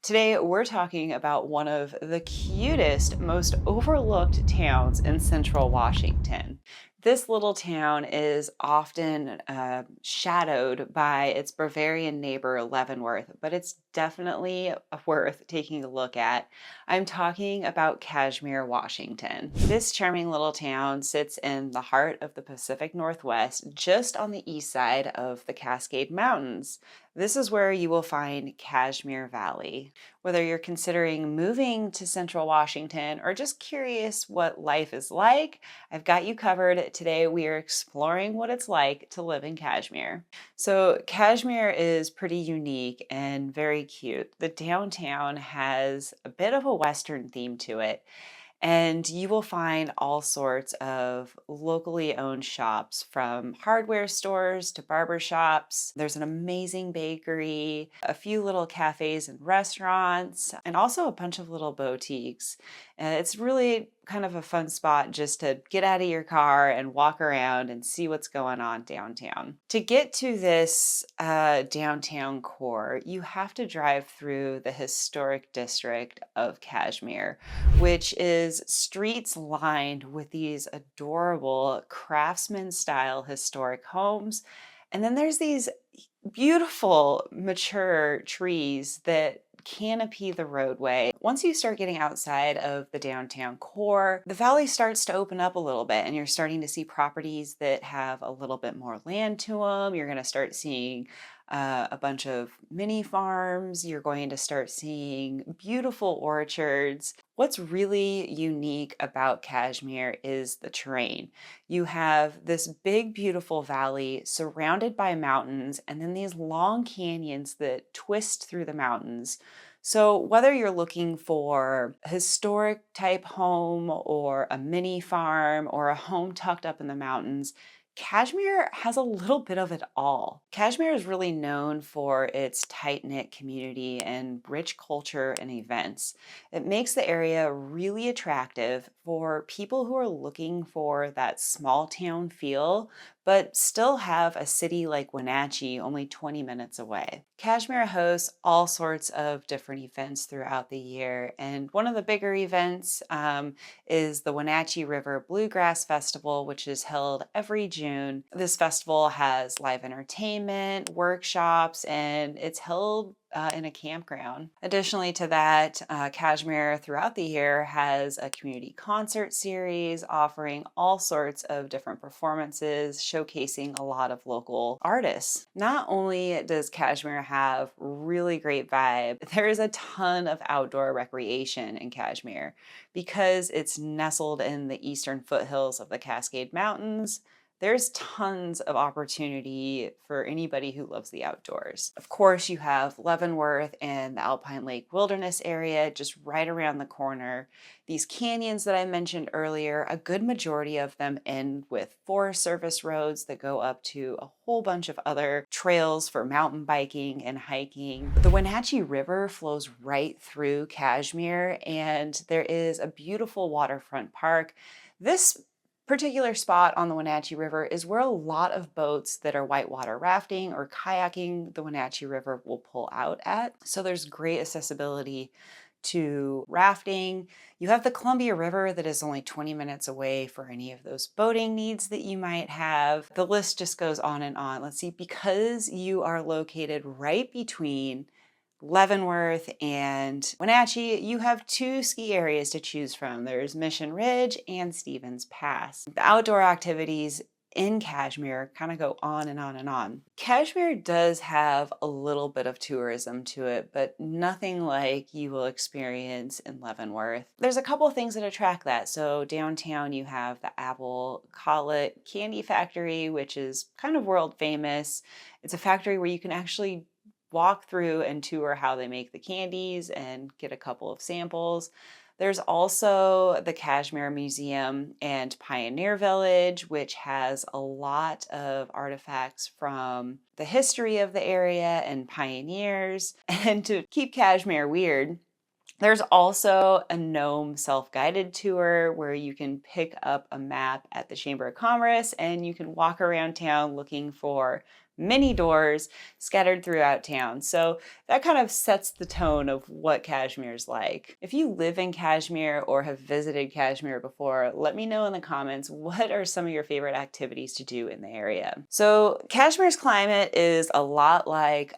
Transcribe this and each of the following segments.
Today, we're talking about one of the cutest, most overlooked towns in central Washington. This little town is often shadowed by its Bavarian neighbor, Leavenworth, but it's definitely worth taking a look at. I'm talking about Cashmere, Washington. This charming little town sits in the heart of the Pacific Northwest, just on the east side of the Cascade Mountains. This is where you will find Cashmere Valley. Whether you're considering moving to Central Washington or just curious what life is like, I've got you covered. Today we are exploring what it's like to live in Cashmere. So Cashmere is pretty unique and very cute. The downtown has a bit of a Western theme to it. And you will find all sorts of locally owned shops, from hardware stores to barber shops. There's an amazing bakery, a few little cafes and restaurants, and also a bunch of little boutiques. It's really kind of a fun spot just to get out of your car and walk around and see what's going on downtown. To get to this downtown core, you have to drive through the historic district of Cashmere, which is streets lined with these adorable craftsman style historic homes. And then there's these beautiful mature trees that canopy the roadway. Once you start getting outside of the downtown core, the valley starts to open up a little bit and you're starting to see properties that have a little bit more land to them. You're going to start seeing a bunch of mini farms. You're going to start seeing beautiful orchards. What's really unique about Cashmere is the terrain. You have this big, beautiful valley surrounded by mountains, and then these long canyons that twist through the mountains. So whether you're looking for a historic type home or a mini farm or a home tucked up in the mountains, Cashmere has a little bit of it all. Cashmere is really known for its tight-knit community and rich culture and events. It makes the area really attractive for people who are looking for that small town feel, but still have a city like Wenatchee only 20 minutes away. Cashmere hosts all sorts of different events throughout the year, and one of the bigger events is the Wenatchee River Bluegrass Festival, which is held every June. This festival has live entertainment, workshops, and it's held in a campground. Additionally to that, Cashmere throughout the year has a community concert series offering all sorts of different performances, showcasing a lot of local artists. Not only does Cashmere have really great vibe, there is a ton of outdoor recreation in Cashmere. Because it's nestled in the eastern foothills of the Cascade Mountains, there's tons of opportunity for anybody who loves the outdoors. Of course, you have Leavenworth and the Alpine Lake Wilderness area just right around the corner. These canyons that I mentioned earlier, a good majority of them end with Forest Service roads that go up to a whole bunch of other trails for mountain biking and hiking. The Wenatchee River flows right through Cashmere, and there is a beautiful waterfront park. This particular spot on the Wenatchee River is where a lot of boats that are whitewater rafting or kayaking the Wenatchee River will pull out at. So there's great accessibility to rafting. You have the Columbia River that is only 20 minutes away for any of those boating needs that you might have. The list just goes on and on. Let's see, because you are located right between Leavenworth and Wenatchee, you have two ski areas to choose from. There's Mission Ridge and Stevens Pass. The outdoor activities in Cashmere kind of go on and on and on. Cashmere does have a little bit of tourism to it, but nothing like you will experience in Leavenworth. There's a couple of things that attract that. So downtown you have the Apple Collet Candy Factory, which is kind of world famous. It's a factory where you can actually walk through and tour how they make the candies and get a couple of samples. There's also the Cashmere Museum and Pioneer Village, which has a lot of artifacts from the history of the area and pioneers. And to keep Cashmere weird, there's also a gnome self-guided tour where you can pick up a map at the Chamber of Commerce and you can walk around town looking for many doors scattered throughout town. So that kind of sets the tone of what Cashmere's like. If you live in Cashmere or have visited Cashmere before, let me know in the comments what are some of your favorite activities to do in the area. So Cashmere's climate is a lot like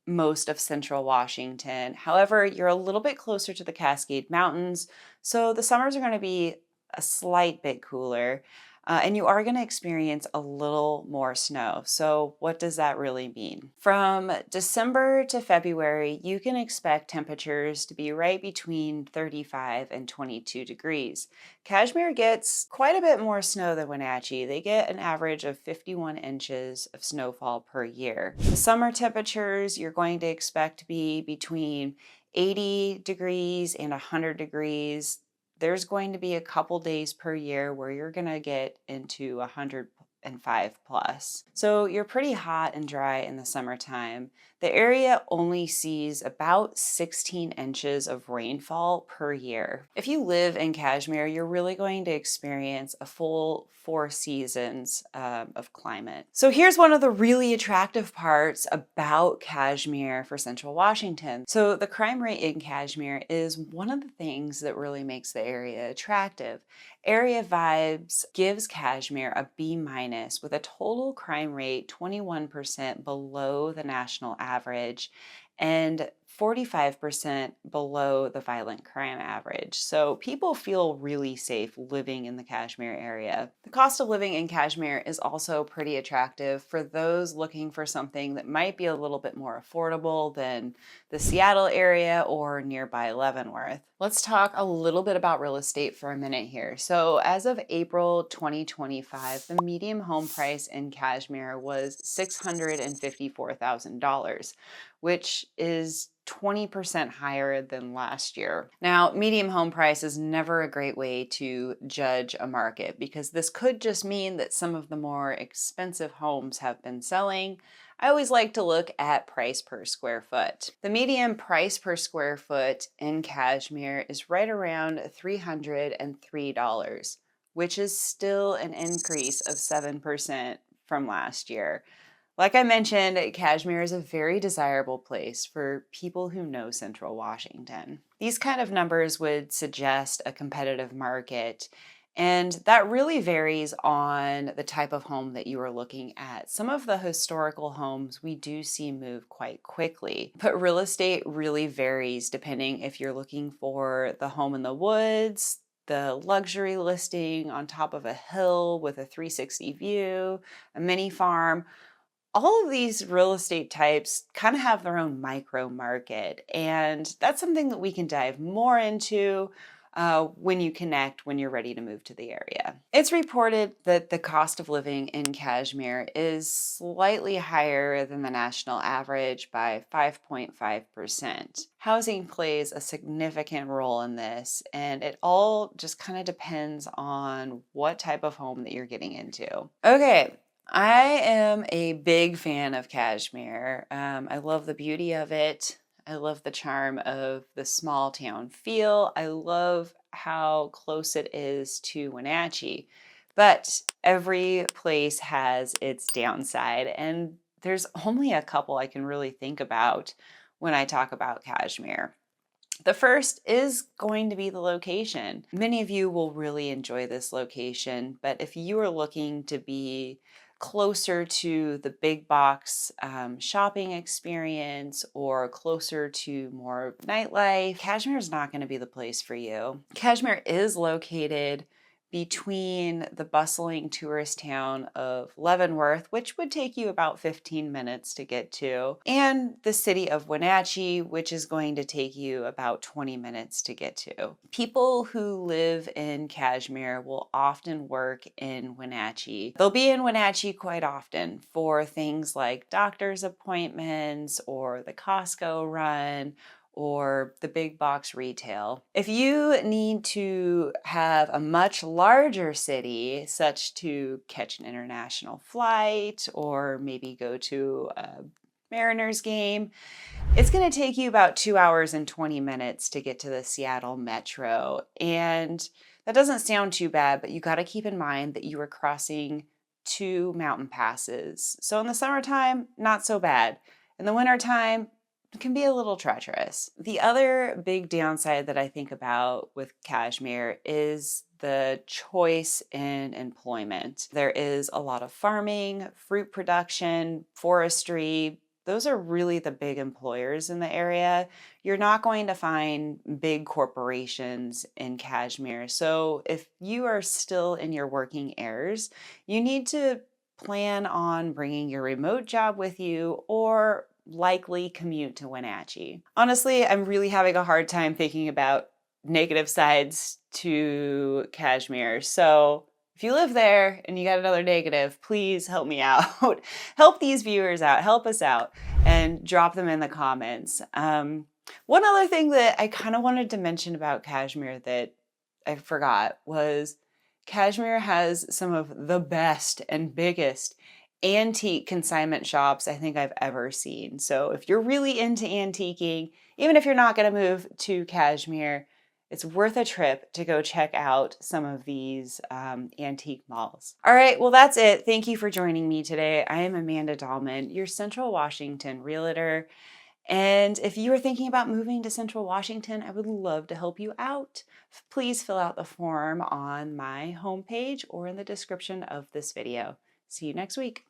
most of central Washington. However, you're a little bit closer to the Cascade Mountains, so the summers are going to be a slight bit cooler. And you are going to experience a little more snow. So what does that really mean? From December to February, you can expect temperatures to be right between 35 and 22 degrees. Cashmere gets quite a bit more snow than Wenatchee. They get an average of 51 inches of snowfall per year. The summer temperatures you're going to expect to be between 80 degrees and 100 degrees. There's going to be a couple days per year where you're going to get into 105 plus. So you're pretty hot and dry in the summertime. The area only sees about 16 inches of rainfall per year. If you live in Cashmere, you're really going to experience a full 4 seasons of climate. So here's one of the really attractive parts about Cashmere for Central Washington. So the crime rate in Cashmere is one of the things that really makes the area attractive. Area Vibes gives Cashmere a B- with a total crime rate 21% below the national average and 45% below the violent crime average. So people feel really safe living in the Cashmere area. The cost of living in Cashmere is also pretty attractive for those looking for something that might be a little bit more affordable than the Seattle area or nearby Leavenworth. Let's talk a little bit about real estate for a minute here. So as of April 2025, the median home price in Cashmere was $654,000, which is 20% higher than last year. Now, median home price is never a great way to judge a market because this could just mean that some of the more expensive homes have been selling. I always like to look at price per square foot. The median price per square foot in Cashmere is right around $303, which is still an increase of 7% from last year. Like I mentioned, Cashmere is a very desirable place for people who know Central Washington. These kind of numbers would suggest a competitive market, and that really varies on the type of home that you are looking at. Some of the historical homes we do see move quite quickly, but real estate really varies depending if you're looking for the home in the woods, the luxury listing on top of a hill with a 360 view, a mini farm. All of these real estate types kind of have their own micro market, and that's something that we can dive more into when you're ready to move to the area. It's reported that the cost of living in Cashmere is slightly higher than the national average by 5.5%. Housing plays a significant role in this, and it all just kind of depends on what type of home that you're getting into. Okay. I am a big fan of Cashmere. I love the beauty of it. I love the charm of the small town feel. I love how close it is to Wenatchee. But every place has its downside, and there's only a couple I can really think about when I talk about Cashmere. The first is going to be the location. Many of you will really enjoy this location, but if you are looking to be closer to the big box shopping experience or closer to more nightlife, Cashmere is not going to be the place for you. Cashmere is located between the bustling tourist town of Leavenworth, which would take you about 15 minutes to get to, and the city of Wenatchee, which is going to take you about 20 minutes to get to. People who live in Cashmere will often work in Wenatchee. They'll be in Wenatchee quite often for things like doctor's appointments or the Costco run or the big box retail. If you need to have a much larger city, such to catch an international flight or maybe go to a Mariners game, it's going to take you about 2 hours and 20 minutes to get to the Seattle Metro. And that doesn't sound too bad, but you got to keep in mind that you are crossing 2 mountain passes. So in the summertime, not so bad. In the wintertime, it can be a little treacherous. The other big downside that I think about with Kashmir is the choice in employment. There is a lot of farming, fruit production, forestry. Those are really the big employers in the area. You're not going to find big corporations in Kashmir. So if you are still in your working heirs, you need to plan on bringing your remote job with you or likely commute to Wenatchee. Honestly, I'm really having a hard time thinking about negative sides to Kashmir. So if you live there and you got another negative, please help me out. Help these viewers out, help us out, and drop them in the comments. One other thing that I kind of wanted to mention about Kashmir that I forgot was Kashmir has some of the best and biggest antique consignment shops I think I've ever seen. So if you're really into antiquing, even if you're not going to move to Kashmir, it's worth a trip to go check out some of these antique malls. All right, well, that's it. Thank you for joining me today. I am Amanda Dallman, your Central Washington realtor. And if you are thinking about moving to Central Washington, I would love to help you out. Please fill out the form on my homepage or in the description of this video. See you next week.